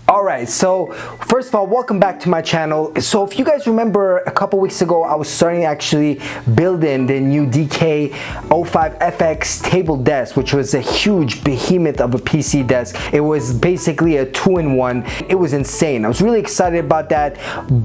Alright, so first of all, welcome back to my channel. So if you guys remember, a couple weeks ago I was starting actually building the new DK05FX table desk, which was a huge behemoth of a PC desk. It was basically a two-in-one. It was insane. I was really excited about that,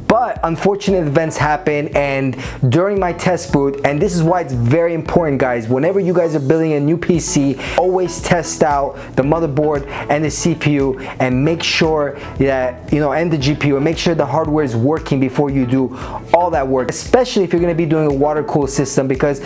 but unfortunate events happened, and during my test boot, and this is why it's very important, guys, whenever you guys are building a new PC, always test out the motherboard and the CPU and make sure that, and the GPU, and make sure the hardware is working before you do all that work, especially if you're going to be doing a water cool system, because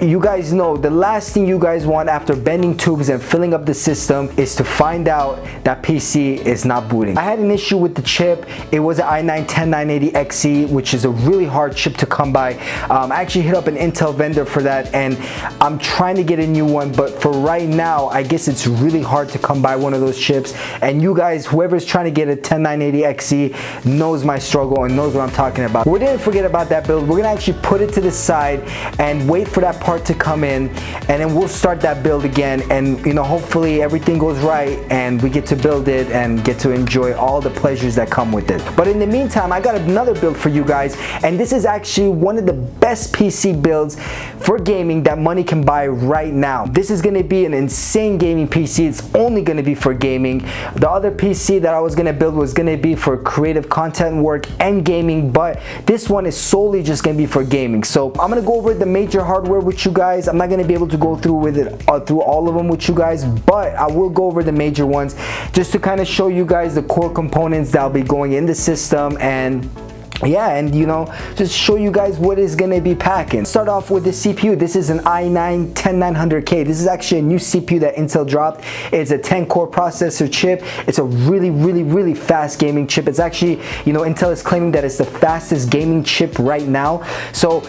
you guys know the last thing you guys want after bending tubes and filling up the system is to find out that PC is not booting. I had an issue with the chip. It was an i9-10980XE, which is a really hard chip to come by. I actually hit up an Intel vendor for that, and I'm trying to get a new one, but for right now I guess it's really hard to come by one of those chips. And you guys, whoever's trying to get a 10980XE knows my struggle and knows what I'm talking about. We didn't forget about that build. We're gonna actually put it to the side and wait for that part to come in, and then we'll start that build again, and hopefully everything goes right and we get to build it and get to enjoy all the pleasures that come with it. But in the meantime, I got another build for you guys, and this is actually one of the best PC builds for gaming that money can buy right now. This is gonna be an insane gaming PC. It's only gonna be for gaming. The other PC that I was gonna build was gonna be for creative content work and gaming, but this one is solely just gonna be for gaming. So I'm gonna go over the major hardware with you guys. I'm not gonna be able to go through with it through all of them with you guys, but I will go over the major ones just to kind of show you guys the core components that'll be going in the system, and yeah, and just show you guys what is going to be packing. Start off with the CPU. This is an i9-10900K. This is actually a new CPU that Intel dropped. It's a 10-core processor chip. It's a really fast gaming chip. It's actually, Intel is claiming that it's the fastest gaming chip right now. So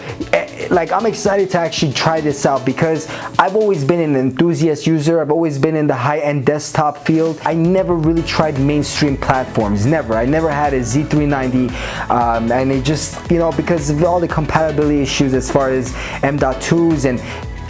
like, I'm excited to actually try this out because I've always been an enthusiast user. I've always been in the high-end desktop field. I never really tried mainstream platforms. Never. I never had a Z390. And it just, because of all the compatibility issues as far as M.2s and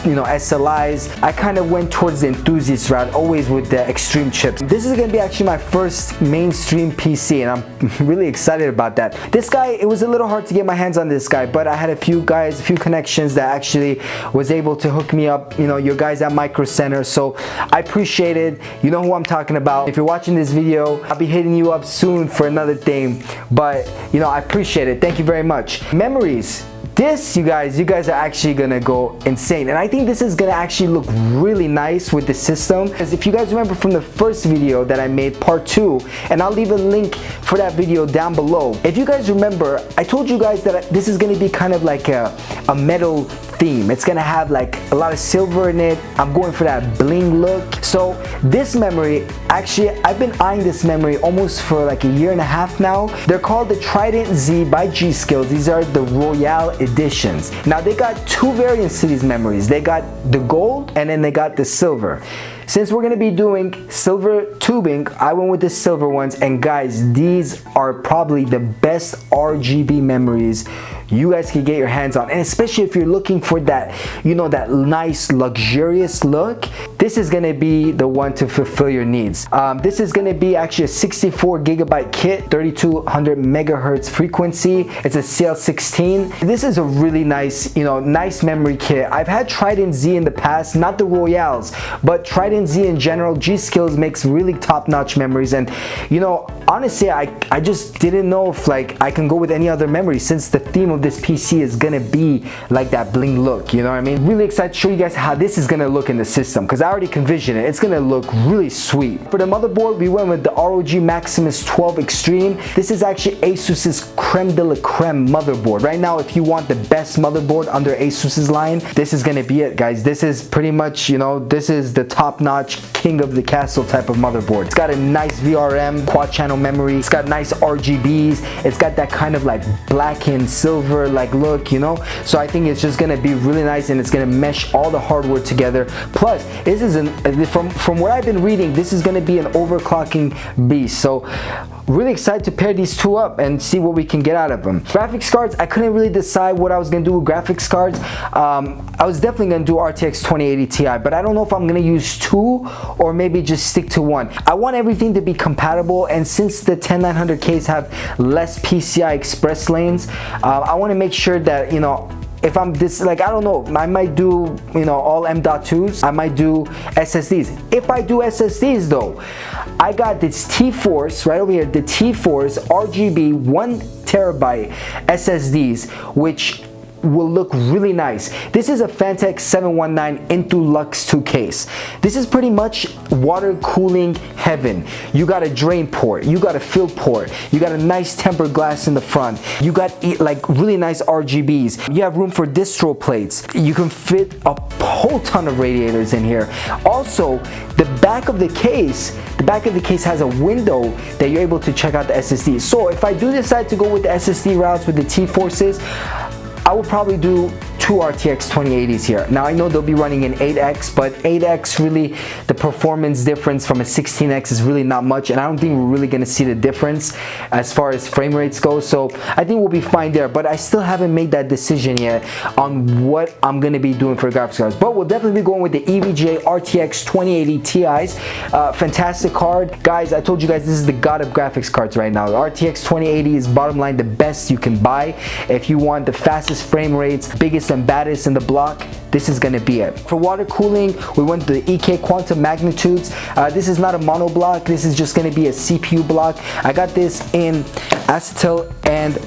SLIs, I kind of went towards the enthusiast route, always with the extreme chips. This is going to be actually my first mainstream PC, and I'm really excited about that. This guy, it was a little hard to get my hands on this guy, but I had a few connections that actually was able to hook me up, your guys at Micro Center, so I appreciate it. You know who I'm talking about. If you're watching this video, I'll be hitting you up soon for another thing, but I appreciate it. Thank you very much. Memories. This, you guys are actually gonna go insane, and I think this is gonna actually look really nice with the system, because if you guys remember from the first video that I made, part 2, and I'll leave a link for that video down below. If you guys remember, I told you guys that this is gonna be kind of like a metal theme. It's gonna have like a lot of silver in it. I'm going for that bling look. So this memory, actually, I've been eyeing this memory almost for like a year and a half now. They're called the Trident Z by G.Skill. These are the Royale editions. Now they got two variants to these memories. They got the gold and then they got the silver. Since we're gonna be doing silver tubing, I went with the silver ones, and guys, these are probably the best RGB memories you guys can get your hands on, and especially if you're looking for that, that nice luxurious look, this is gonna be the one to fulfill your needs. This is gonna be actually a 64GB kit, 3200 megahertz frequency. It's a CL16. This is a really nice, nice memory kit. I've had Trident Z in the past, not the Royales, but Trident Z in general. G.Skill makes really top-notch memories, and honestly, I just didn't know if like I can go with any other memory, since the theme of this PC is gonna be like that bling look, you know what I mean? Really excited to show you guys how this is gonna look in the system, because I already can vision it. It's gonna look really sweet. For the motherboard, we went with the ROG Maximus 12 Extreme. This is actually ASUS's creme de la creme motherboard. Right now, if you want the best motherboard under ASUS's line, this is gonna be it, guys. This is pretty much, this is the top-notch king of the castle type of motherboard. It's got a nice VRM quad channel memory. It's got nice RGBs. It's got that kind of like black and silver like look, so I think it's just gonna be really nice, and it's gonna mesh all the hardware together. Plus, this is from what I've been reading, this is gonna be an overclocking beast. So really excited to pair these two up and see what we can get out of them. Graphics cards, I couldn't really decide what I was gonna do with graphics cards. I was definitely gonna do RTX 2080 Ti, but I don't know if I'm gonna use two or maybe just stick to one. I want everything to be compatible, and since the 10900Ks have less PCI Express lanes, I want to make sure that, you know, if I'm this, like, I don't know, I might do, you know, all M.2s, I might do SSDs. If I do SSDs though, I got this T-Forece right over here, the T-Forece RGB 1TB SSDs, which will look really nice. This is a Phanteks 719 into Luxe 2 case. This is pretty much water cooling heaven. You got a drain port, you got a fill port, you got a nice tempered glass in the front, you got like really nice RGBs, you have room for distro plates, you can fit a whole ton of radiators in here. Also, the back of the case has a window that you're able to check out the SSD. So if I do decide to go with the SSD routes with the T-Forces, I will probably do two RTX 2080s here. Now I know they'll be running in 8X, but 8X really, the performance difference from a 16X is really not much, and I don't think we're really gonna see the difference as far as frame rates go. So I think we'll be fine there, but I still haven't made that decision yet on what I'm gonna be doing for graphics cards. But we'll definitely be going with the EVGA RTX 2080 Ti's. Fantastic card. Guys, I told you guys this is the god of graphics cards right now. The RTX 2080 is bottom line the best you can buy. If you want the fastest frame rates, biggest and baddest in the block, this is gonna be it. For water cooling, we went to the EK Quantum Magnitudes. This is not a mono block, this is just gonna be a CPU block. I got this in acetal and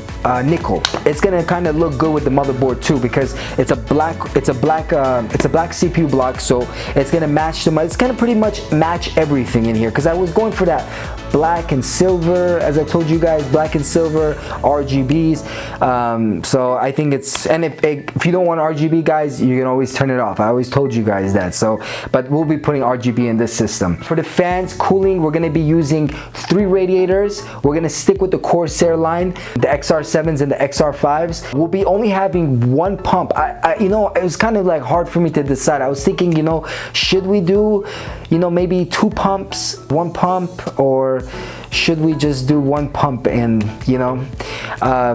nickel. It's gonna kind of look good with the motherboard too, because it's a black CPU block, so it's gonna match them. It's gonna pretty much match everything in here, because I was going for that black and silver, as I told you guys, black and silver RGBs. So I think it's, and if you don't want RGB, guys, you can always turn it off. I always told you guys that. So, but we'll be putting RGB in this system. For the fans, cooling, we're gonna be using 3 radiators. We're gonna stick with the Corsair line, the XR7s and the XR5s. We'll be only having one pump. You know, it was kind of like hard for me to decide. I was thinking, you know, should we do, you know, maybe 2 pumps, 1 pump, or should we just do 1 pump and, you know,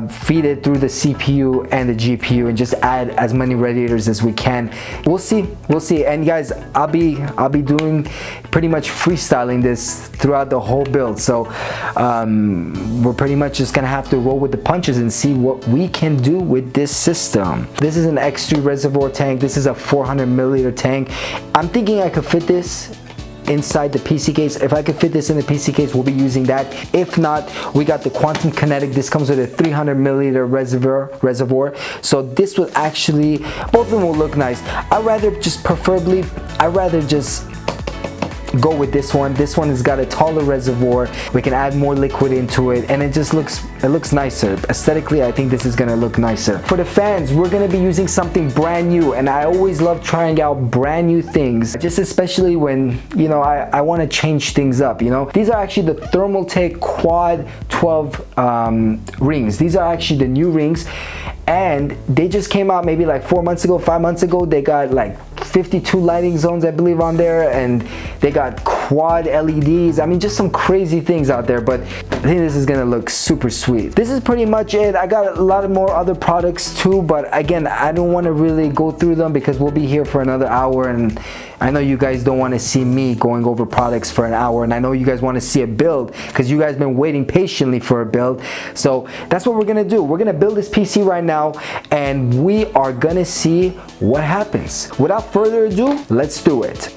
feed it through the CPU and the GPU and just add as many radiators as we can. We'll see. And guys, I'll be doing pretty much freestyling this throughout the whole build. So we're pretty much just gonna have to roll with the punches and see what we can do with this system. This is an X3 reservoir tank. This is a 400 milliliter tank. I'm thinking I could fit this inside the PC case. If I could fit this in the PC case, we'll be using that. If not, we got the Quantum Kenetic. This comes with a 300 milliliter reservoir. So this will actually, both of them will look nice. I'd rather just go with this one. This one has got a taller reservoir. We can add more liquid into it, and it just looks nicer. Aesthetically, I think this is gonna look nicer. For the fans, we're gonna be using something brand new, and I always love trying out brand new things, just especially when, you know, I want to change things up, you know. These are actually the Thermaltake Quad 12 rings. These are actually the new rings, and they just came out maybe like 4 months ago, 5 months ago. They got like 52 lighting zones, I believe, on there, and they got quad LEDs. I mean, just some crazy things out there, but I think this is gonna look super sweet. This is pretty much it. I got a lot of more other products too, but again, I don't want to really go through them because we'll be here for another hour, and I know you guys don't want to see me going over products for an hour, and I know you guys want to see a build because you guys been waiting patiently for a build. So that's what we're gonna do. We're gonna build this PC right now, and we are gonna see what happens. Without further ado, let's do it.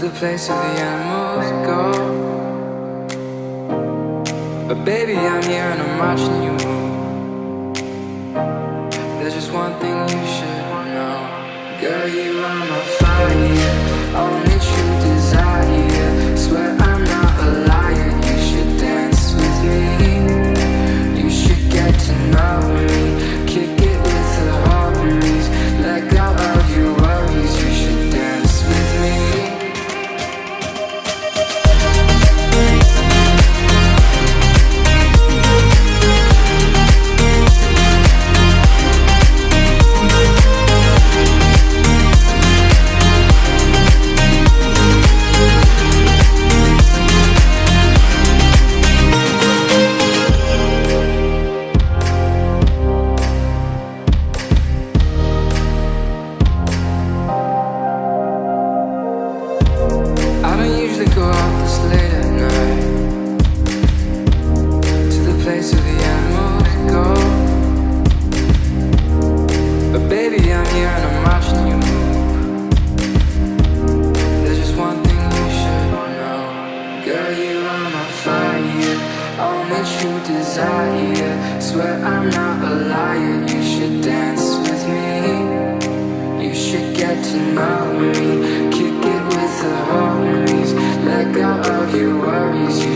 the place where the animals go. But baby, I'm here and I'm watching you move. There's just one thing you should know. Girl, you are my fire, only true desire. Swear I'm not a liar, you should dance with me. You should get to know me, kick it with the hobbies. Let go of your worries, you should dance with me. Know me, kick it with the homies. Let go of your worries.